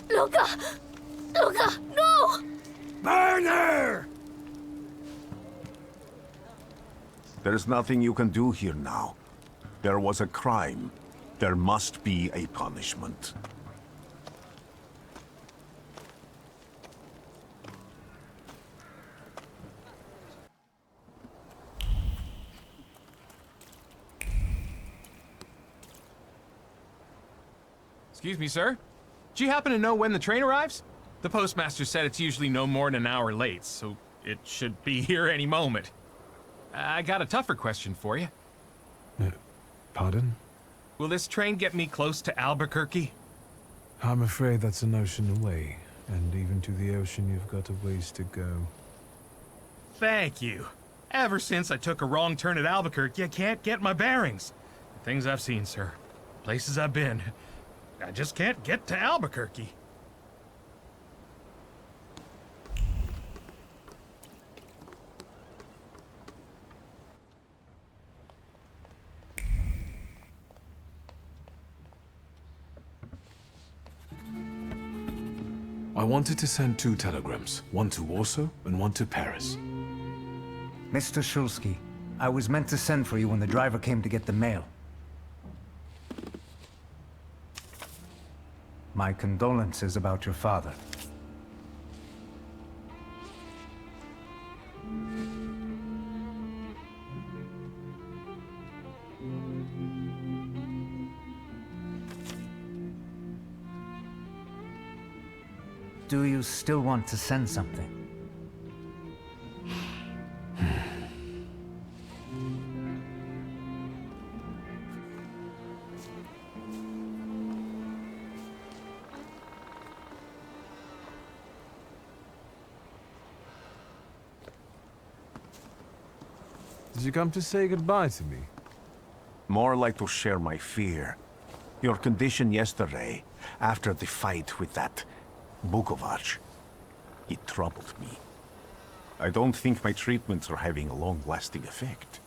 K: Luca! Luca, no!
S: Burn her!
I: There's nothing you can do here now. There was a crime. There must be a punishment.
T: Excuse me, sir? Do you happen to know when the train arrives? The postmaster said it's usually no more than an hour late, so it should be here any moment. I got a tougher question for you.
C: Pardon?
T: Will this train get me close to Albuquerque?
C: I'm afraid that's an ocean away, and even to the ocean you've got a ways to go.
T: Thank you. Ever since I took a wrong turn at Albuquerque, I can't get my bearings. The things I've seen, sir. Places I've been. I just can't get to Albuquerque.
C: I wanted to send 2 telegrams, one to Warsaw and one to Paris.
D: Mr. Shulsky, I was meant to send for you when the driver came to get the mail. My condolences about your father. Do you still want to send something?
C: Did you come to say goodbye to me?
I: More like to share my fear. Your condition yesterday, after the fight with that Bukovac, it troubled me. I don't think my treatments are having a long-lasting effect.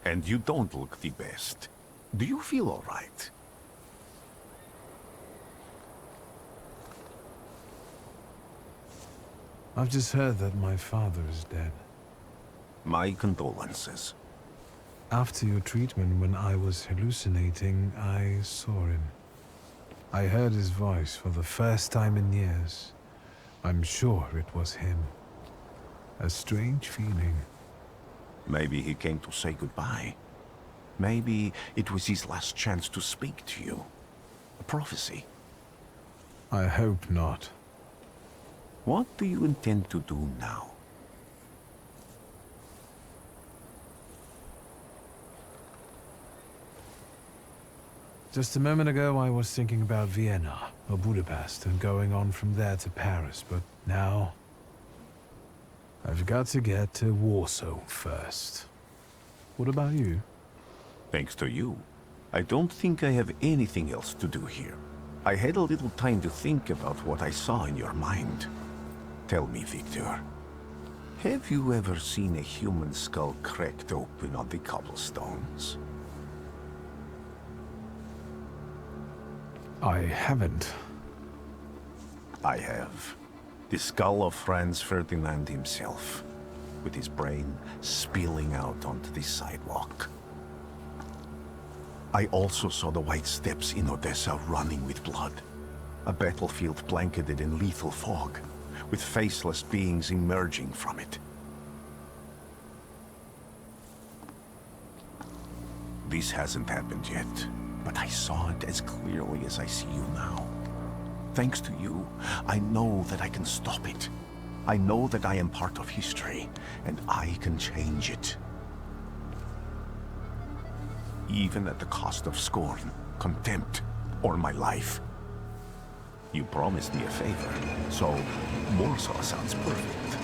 I: And you don't look the best. Do you feel all right?
C: I've just heard that my father is dead.
I: My condolences.
C: After your treatment, when I was hallucinating, I saw him. I heard his voice for the first time in years. I'm sure it was him. A strange feeling.
I: Maybe he came to say goodbye. Maybe it was his last chance to speak to you. A prophecy.
C: I hope not.
I: What do you intend to do now?
C: Just a moment ago, I was thinking about Vienna or Budapest and going on from there to Paris, but now I've got to get to Warsaw first. What about you?
I: Thanks to you, I don't think I have anything else to do here. I had a little time to think about what I saw in your mind. Tell me, Victor, have you ever seen a human skull cracked open on the cobblestones?
C: I haven't.
I: I have. The skull of Franz Ferdinand himself, with his brain spilling out onto the sidewalk. I also saw the white steps in Odessa running with blood. A battlefield blanketed in lethal fog, with faceless beings emerging from it. This hasn't happened yet, but I saw it as clearly as I see you now. Thanks to you, I know that I can stop it. I know that I am part of history, and I can change it. Even at the cost of scorn, contempt, or my life. You promised me a favor, so Warsaw sounds perfect.